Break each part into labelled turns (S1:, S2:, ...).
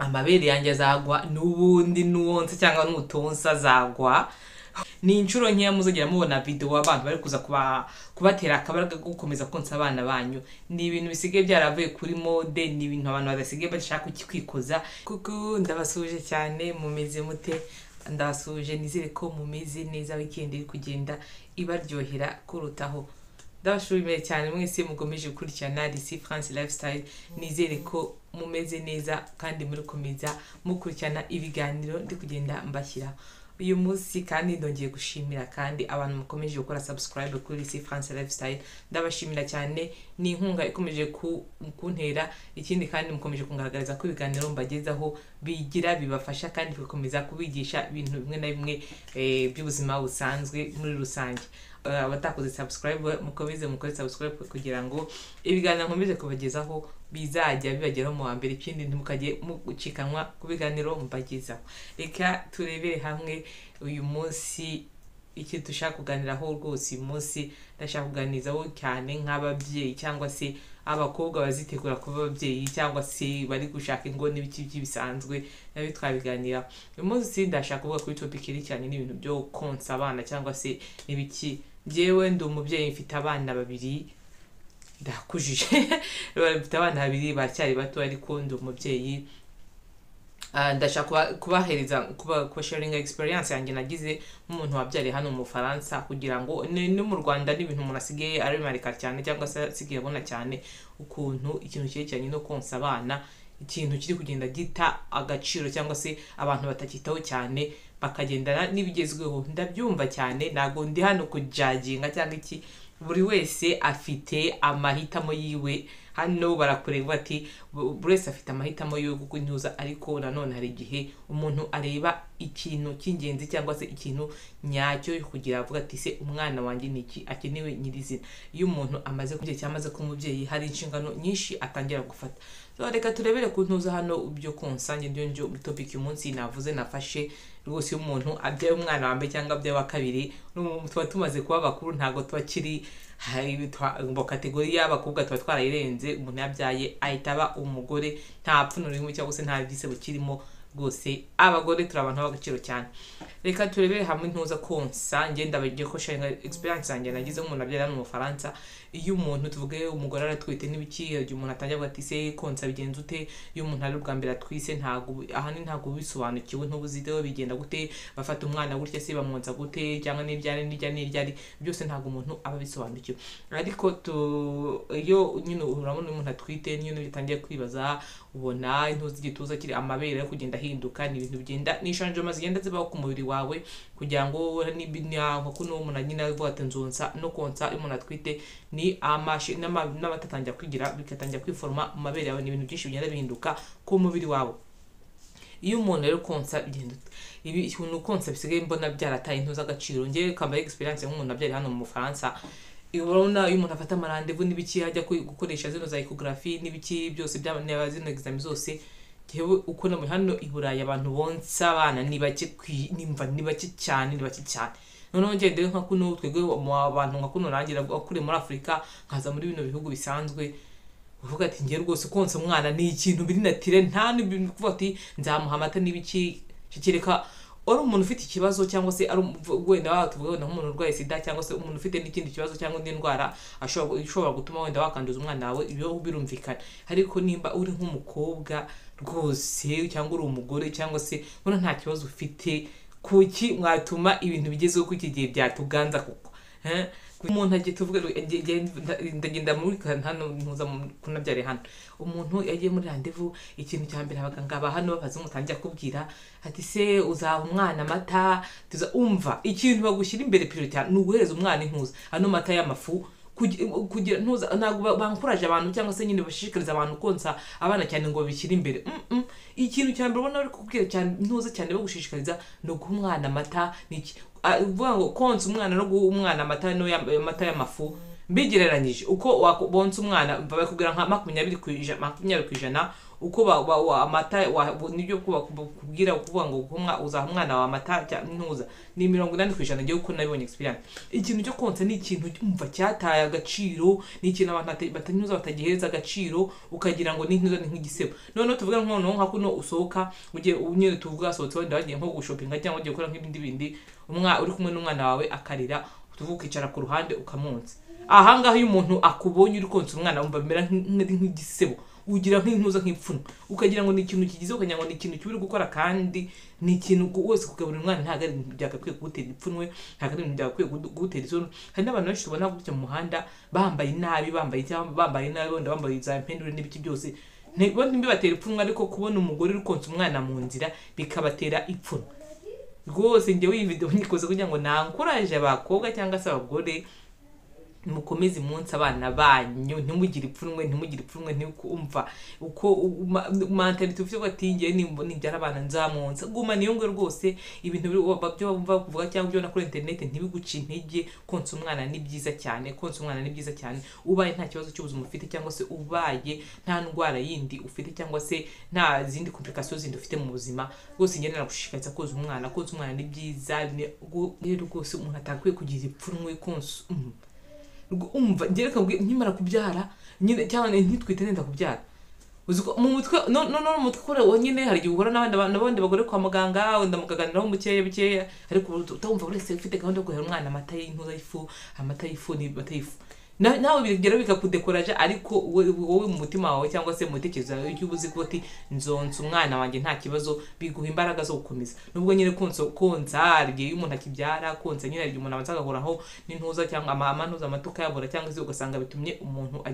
S1: amabere yanjye azagwa n'ubundi nuwonse cyangwa n'utonsa azagwa. Ni inshuro nkeya muzogera mubona video abantu bari kuza kubatera akabaraga gukomeza konsa abana banyu. Ni ibintu bisigaye byaravuye kuri mode, ni ibintu abantu badasigaye bashaka kwikoza. Kuko ndabasuje cyane, mumeze mute? Ndabasuje, nizere ko mumeze neza, weekend iri kugenda ibaryohera kurutaho. Ndabashimye cyane mwese mugomeje gukurikirana DC France Lifestyle. Nizere ko mumeze neza kandi muri komeza mukurikirana ibiganiro ndi kugenda mbashyira uyu munsi. Kandi ndongeye gushimira kandi abantu mukomeje gukora subscribe kuri DC France Lifestyle. Ndabashimira cyane, ni inkunga ikomeje kuntera. Ikindi kandi mukomeje kungaragariza ko ibiganiro mbagezaho bigira bibafasha kandi bikomeza kubigisha ibintu bimwe na bimwe by'ubuzima busanzwe muri rusange. Abatakoze subscribe mukomeze mukore subscribe kugira ngo ibiganiro nkomeze kubagezaho bizajya bibageraho mu mbere. Ikindi ntimukajye mucikanwa ku biganiro mbagezaho. Reka turebere hamwe uyu munsi iki dushaka kuganiraho. Rwose uyu munsi ndashaka kuganizaho cyane nk'ababyeyi cyangwa se abakobwa bazitegura kuba ababyeyi cyangwa se bari gushaka ingo n'ibiki bisanzwe nabi twabiganira. Uyu munsi ndashaka kuvuga kuri topic iri cyane n'ibintu byo konsa abana cyangwa se n'ibiki. Jewe ndi umubyeyi, mfite abana babiri, ndakujije mfite abana babiri bacyari bato, ariko ndi umubyeyi. Ndashaka kubahereza kuba sharing experience yanjye nagize nk'umuntu wabyariye hano mu Faransa, kugira ngo no mu Rwanda n'ibintu umuntu asigaye arimarika cyane cyangwa se asigaye abona cyane ukuntu ikintu cyerekeranye no konsa abana ikintu kiri kugenda gita agaciro cyangwa se abantu batakitaho cyane bakagendana n'ibigezweho. Ndabyumva cyane, nago ndi hano kujaginga cyangwa iki. Buri wese afite amahitamo yiwe. Hano barakureba ati buri wese afite amahitamo yo gukuntuza, ariko nanone hari igihe umuntu areba ikintu cy'ingenzi cyangwa se ikintu nyacyo kugira avuga ati se umwana wanjye niki akenewe nyirizina. Iyo umuntu amaze kubye cyamaze ko umubyeyi hari inshingano nyinshi atangira gufata. So reka turebere kuntuza hano ubyo konsange ndio topic umunsi navuze nafashe. Rwose umuntu abyaye umwana wa mbere cyangwa abyaye wa kabiri, tuba tumaze kuba bakuru, ntago twakiri ngo kategori y'abakobwa tuba twarayirenze. Umuntu yabyaye ahitaba umugore, nta pfuno rimwe cyangwa se nta bise bukirimo. Rwose abagore turi abantu b'agaciro cyane. Reka turebere hamwe ntuza konsa. Ngenda bagiye ko sharing experience yanjye nagize umuntu abyara mu Faransa. Iyo umuntu tuvuge umugore aratwite n'ibiki, iyo umuntu atangira ati se konsa bigenze ute. Iyo umuntu ari ubwa mbere atwise ntago bisobanukiwe, ntubuzideho bigenda gute, bafata umwana gutya se bamwonsa gute, cyangwa n'iryari byose ntago umuntu aba bisobanukiwe. Ariko iyo nyine urabona umuntu atwite niyo bitangiye kwibaza, ubona intuzi igituza kiri amabere yo kugenda hinduka, ni ibintu bigenda nishanje maze genda zibaho ku mubiri wawe, kugira ngo nko kuno umuntu nyine avuga ati nzonsa no konsa. Iyo umuntu atwite ni amashi n'abatatangira kwigira bikatangira kwiforma mu mabere yawe, ni ibintu byinshi bigenda bihinduka ku mubiri wawe. Iyo umuntu rero konsa bigenda ibi ikintu konsa bisigaye mbona byarataye intuza agaciro. Ngiye kambaye experience nk'umuntu abyari hano mu Faransa. Urabona iyo umuntu afata amarandevu n'ibiki ajya gukoresha zino za ecography n'ibiki byose by'abana zino exam zose, yewe uko na hano i Burayi abantu bonsa abana ni bake cyane. Noneho ngende nka kuno twegwe mu abantu nka kuno rangira akure muri Afrika nkaza muri bino bihugu bisanzwe, uvuga ati ngiye rwose konsa umwana ni ikintu biri natire, nta n'ibintu kuvuga ati nzamuha amata n'ibiki. Kikireka uri umuntu ufite ikibazo cyangwa se ari wenda watuvuga nk'umuntu urwaye sida cyangwa se umuntu ufite n'ikindi kibazo cyangwa indi ndwara ashobora gutuma wenda wakanduza umwana wawe, ibyo birumvikana. Ariko nimba uri nk'umukobwa rwose cyangwa uri umugore cyangwa se ubona nta kibazo ufite, kuki mwatuma ibintu bigezeho ku iki gihe byatuganza kuko umuntu agiye tuvuga ndagenda muri hano ntuza kunabyare hano. Umuntu yagiye muri rendezvous, ikintu cya mbere abaganga ba hano babaza umutangira kubwira ati se uzaha umwana amata, tuza umva ikintu bagushyira imbere priority ni uguhereza umwana intuza hano mata y'amafu kugira ntuza. Ntago bankuraje abantu cyangwa se nyine bashishikariza abantu konsa abana cyane ngo bishyire imbere. Ikintu cya mbere ubona ari kubwira cyane ntuza cyane bagushishikariza no guha umwana amata niki. Uvuga ngo konsa umwana no guha umwana amata no mata y'amafu, mbigereranyije uko bonsa umwana bakubwira nka 20% uko amata nibyo kubwira kuvuga ngo uzaha umwana wa amata ntuza ni 80% ngiye uko nabibonye experience. Ikintu cyo konsa ni ikintu cyumva cyataye agaciro, ni ikintu abantu batanyuza batagihereza agaciro ukagira ngo ni ntuza ni nk'igisebo. None tuvuga nka kuno usohoka ugiye unyere tuvuga sohotse wenda wagiye nko gushopinga cyangwa ugiye gukora nk'ibindi uri kumwe n'umwana wawe akarira tuvuga icara ku ruhande ukamunsi. Ahangaho iyo umuntu akubonye uri konsa umwana wumva bimera nk'igisebo, ugira nk'intuza nk'ipfuno, ukagira ngo ni ikintu kigize, ukagira ngo ni ikintu cyuri gukora, kandi ni ikintu wose kugaburira umwana ntago ari byagakwiye kugutera ipfunwe, ntago ari byagakwiye kugutera isoni. Hari n'abantu benshi tubona gutya mu muhanda bambaye nabi, wenda bambaye za mpendure n'ibiki byose ntibibatera ipfunwe, ariko kubona umugore uri konsa umwana mu nzira bikabatera ipfunwe. Rwose njyewe iyi video nyikoze kugira ngo nankuraje abakobwa cyangwa se abagore mukomeze munsi abana banyu, ntimugire ipfunwe ntikumva uko mentality ufite ko atingiye nibyara abana nzamunsa guma niyo ngo rwose ibintu byo bumva kuvuga cyangwa byo na kuri internet ntibiguci intege. Konsa umwana ni byiza cyane, ubaye nta kibazo cy'ubuzima ufite, cyangwa se ubaye nta ndwara yindi ufite, cyangwa se nta zindi complications zindi ufite mu buzima, rwose ngene nagushishikariza konsa umwana ni byiza. Rero rwose umuntu atakwiye kugira ipfunwe konsa umva ngereka nkimara kubyara nyine cyane ntitwite nenda kubyara uziko mu mutwe no mutwe kore wonyine hari gihura n'abandi bagore kwa muganga wenda mukaganiraho bukeya, ariko utumva urese ufite gahunda yo guhera umwana amata y'intuza y'ifu, amata y'ifu ni batayifu nawe bigera bikakudekoraje, ariko wowe mu mutima wawe cyangwa se mu tekereza y'ubuzi ko ati nzonsa umwana wanjye nta kibazo, biguha imbaraga zo gukomeza. Nubwo nyine konsa argiye umuntu akibyara, konsa nyine argiye umuntu abanzagahoraho n'intuza cyangwa amantuza amatuka yabura, cyangwa se ugasanga bitumye umuntu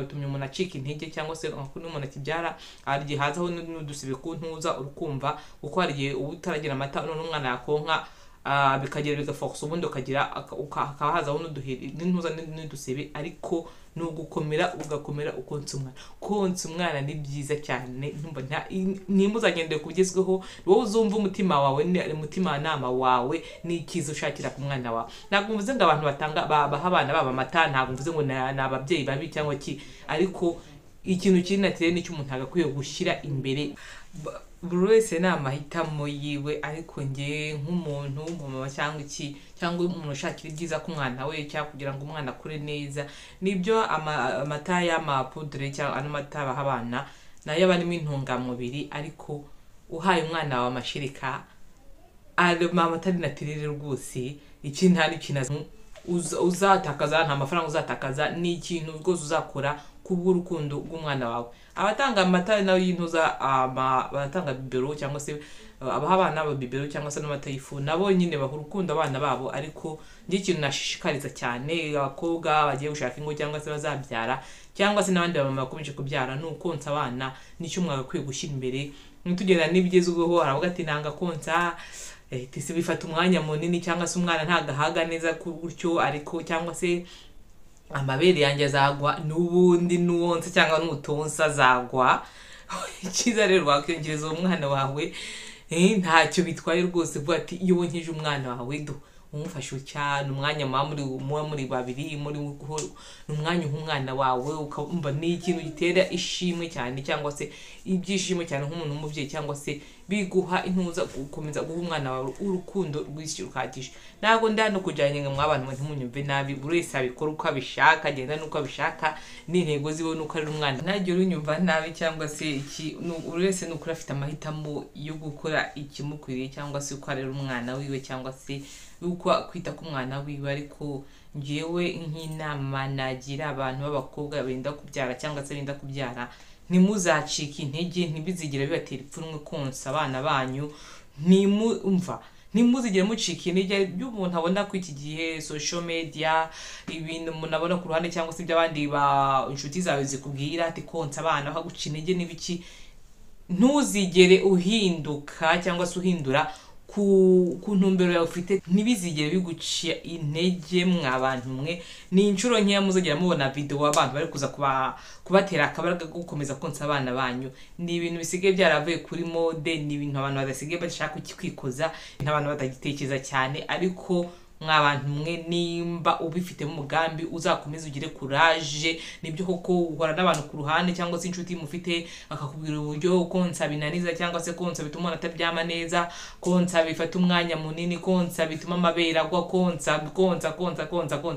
S1: bitumye umuntu acika intege, cyangwa se umuntu akibyara argiye hazaho n'udusibe ku ntuza urukumva uko argiye utaragira amata none umwana yakonka bikagera bigafokusa ubundi ukaba hazaho n'intuza n'udusebe, ariko nugukomera ugakomera konsa umwana ni byiza cyane. Nimba uzagendeye kubigezweho wowe uzumva umutima nama wawe ni ikiza ushakira ku mwana wawe. Ntabwo mvuze ngo abantu baha abana baba amata, ntabwo mvuze ngo ni ababyeyi babi cyangwa ki, ariko ikintu kiri natire nicyo umuntu agakwiye gushyira imbere. Buri wese ni amahitamo yiwe, ariko nge nk'umuntu mama cyangwa umuntu ushakira ibyiza ku mwana we cyangwa kugira ngo umwana akure neza, nibyo amata y'amapudre cyangwa amata baha abana nayo barimo intungamubiri, ariko uhaye umwana wawe amashirika amata ni natirere rwose, iki nta n'ikintu uzatakaza, nta mafaranga uzatakaza, ni ikintu rwose uzakora kubw'urukundo rw'umwana wawe. Abatanga amata nayo y'intuza abatanga bibero cyangwa se abaha abana bibero cyangwa se n'amata y'ifu, nabo nyine baha urukundo abana babo. Ariko ikintu nashishikariza cyane abakobwa bagiye gushaka ingo cyangwa se bazabyara, cyangwa se n'abandi bamama bakomeje kubyara, ni ukonsa abana. Nicyo mwagakwiye gushyira imbere. Ntitugenda n'ibigezweho aravuga ati nanga konsa tise bifata umwanya munini, cyangwa se umwana ntagahaga neza gutyo, ariko cyangwa se amabere yanjye azagwa n'ubundi nuwonse cyangwa nutonsa azagwa. Ikiza rero wakwiyongereza umwana wawe ntacyo bitwaye rwose, vuga ati iyo wonkeje umwana wawe umufashe cyane umwanya muri babiri muri umwanya umwana wawe ukumva ni ikintu gitera ishimwe cyane, cyangwa se ibyishimo cyane nk'umuntu w'umubyeyi, cyangwa se biguha intuza gukomeza guha umwana wawe urukundo rw'isi rukatije. Ntabwo ndano kujyanye ngo mw'abantu ntimunyumve nabi, buri wese abikora uko abishaka, agenda nuko abishaka, n'intego ziwe nuko ari umwana, ntajye unyumva nabi, cyangwa se buri wese nuko afite amahitamo yo gukora ikimukwiriye, cyangwa se uko arera umwana wiwe, cyangwa se uko kwita ku mwana wiwe. Ariko ngewe nk'inama nagira abantu b'abakobwa benda kubyara cyangwa se benda kubyara, ntimuzacike intege, ntibizigire bibatera ipfunwe konsa abana banyu, ntimuzigire mucika intege by'umuntu abona ko iki gihe social media ibintu umuntu abona ku ruhande, cyangwa se iby'abandi inshuti zawe zikubwira ati konsa abana bakaguca intege n'ibiki. Ntuzigere uhinduka cyangwa se uhindura ku ntumbero yawe ufite, ntibizigere biguciya intege mw'abantu mwe. Ni inshuro nkeya muzagera mubona video abantu bari kuza kubatera akabaraga gukomeza konsa abana banyu. Ni ibintu bisigaye byaravuye kuri mode, ni ibintu abantu badasigaye bashaka kwikoza, n'abantu batagitekereza cyane, ariko mw'abantu mwe nimba ubifitemo umugambi uzakomeza ugire courage. Nibyo koko uhora n'abantu ku ruhande cyangwa se inshuti mufite bakakubwira uburyo konsa binaniza cyangwa se konsa bituma umuntu atabyama neza, konsa bifata umwanya munini, konsa bituma amabere agwa, konsa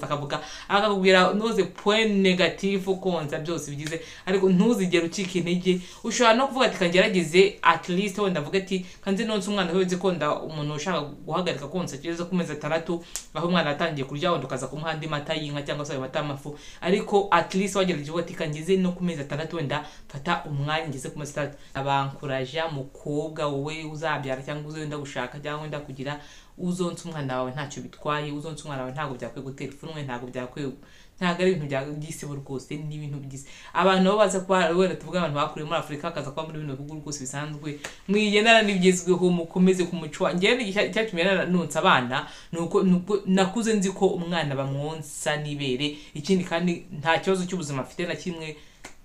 S1: akavuga akakubwira ntuze point negative konsa byose bigize, ariko ntuzigere ucika intege. Ushobora no kuvuga ati kangerageze at least wenda avuga ati kanze nonse umwana weze konda umuntu ushaka guhagarika konsa kigeze ku mezi 6 aho umwana atangiye kurya wenda ukaza kumuha andi mata y'inka cyangwa se amata y'amafu, ariko at least wagerageje ati kangize no ku mezi 6 wenda fata umwanya ngeze ku mezi 3. Abankuraja mukobwa wowe uzabyara cyangwa uzenda gushaka cyangwa wenda kugira uzonse umwana wawe ntacyo bitwaye, uzonse umwana wawe ntago byakwiye gutera ipfunwe, ntago ari ibintu byagisibo rwose, ni ibintu bigize abantu bo baza kwa wera tuvuga abantu bakuriye muri Afrika akaza kwa muri bino bihugu rwose bisanzwe mwigendana n'ibyizweho mukomeze kumucwa. Ngiye icyatumye nanonsa abana nuko nakuze nzi ko umwana bamwonsa nibere, ikindi kandi nta kibazo cy'ubuzima afite na kimwe.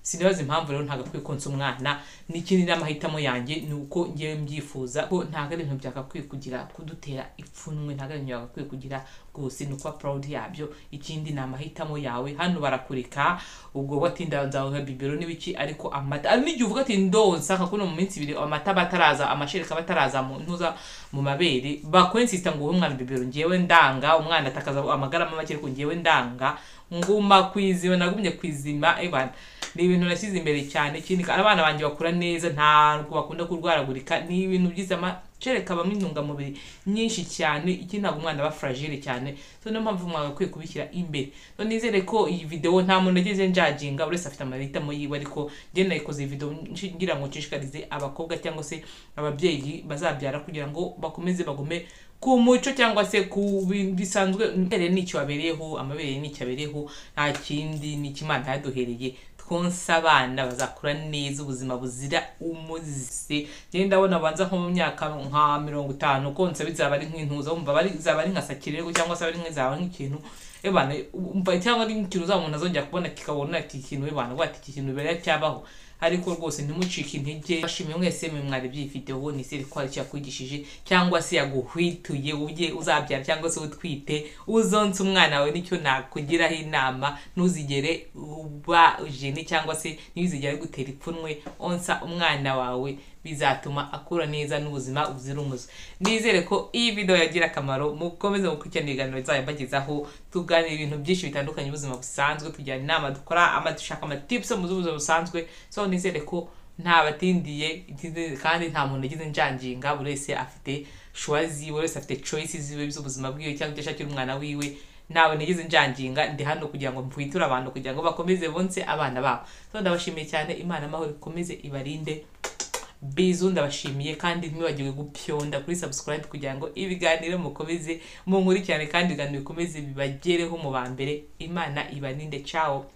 S1: Sinibaza impamvu rero ntagakwiye konsa umwana, n'ikindi n'amahitamo yanjye nuko ngiye mbyifuza ko ntago ari ibintu byakakwiye kugira kudutera ipfunwe, ntago ari ibintu byakakwiye kugira rwose nuko proud yabyo. Ikindi ni amahitamo yawe, hano barakureka ubwo watinda nzaho bibero n'ibiki, ariko amata ari n'igihe uvuga ati ndonsa nka kuno mu minsi 2 amata bataraza, amashereka bataraza mu ntuza mu mabere bakwensista ngo umwana bibero ngiyewe ndanga, umwana atakaza amagarama make ariko ngiyewe ndanga nguma kwizima, nagumye kwizima ebana. Ni ibintu nashyize imbere cyane, ikindi abana banje bakura neza ntabwo bakunda kurwaragurika, ni ibintu byiza amashereka bamwe intungamubiri nyinshi cyane, ikindi ntabwo umwana aba fragile cyane, so niyo mpamvu mwagakwiye kubishyira imbere. So nizere ko iyi video nta muntu ageze njajinga, buri wese afite amahitamo yiwe, ariko njye nayikoze iyi video ngira ngo nshishikarize abakobwa cyangwa se ababyeyi bazabyara kugira ngo bakomeze bagume ku muco cyangwa se ku bisanzwe. Mbere n'icyo abereyeho, amabere n'icyo abereyeho, nta kindi n'ikimana yaduhereye. Konsa abana bazakura neza ubuzima buzira umuze. Njye ndabona banza nko mu myaka nka 50 konsa bizaba ari nk'intuza, umva bari zaba ari nkasakirego cyangwa se ari nk'izaba nk'ikintu ebana, umva cyangwa ari nk'ikintu uzamuntu azongera kubona kikabona ati ikintu ebana gwati iki kintu bera cyabaho. Ariko rwose ntimucike intege. Bashimiye mwese mwari byifiteho, ni seri kwari cyakwigishije cyangwa se yaguhwituye uje uzabyara cyangwa se utwite uzonse umwana wawe. Nicyo nakugiraho inama, ntuzigere uba jeni cyangwa se ntizigere gutera ipfunwe. Onsa umwana wawe bizatuma akura neza n'ubuzima buzira umuze. Nizere ko iyi video yagira akamaro, mukomeze mukurikirana ibiganiro zabagezaho, tuganira ibintu byinshi bitandukanye ubuzima busanzwe, tujyana inama, dukora amadushaka amatips mu buzima busanzwe. So nizere ko nta batindiye kandi nta muntu agize njajinga, buri wese afite choice, buri wese afite choices ziwe z'ubuzima bwiwe cyangwa cyashakira umwana wiwe. Nawe nigize njajinga, ndi hano kugira ngo mpwitura abantu kugira ngo bakomeze bonse abana babo. So ndabashimiye cyane, Imana amahoro ikomeze ibarinde. Bizu ndabashimiye kandi ntiwibagirwe gupyonda kuri subscribe kugira ngo ibiganiro mukomeze munkurikirane kandi ibiganiro bikomeze bibagereho mu bambere. Imana ibaninde. Ciao.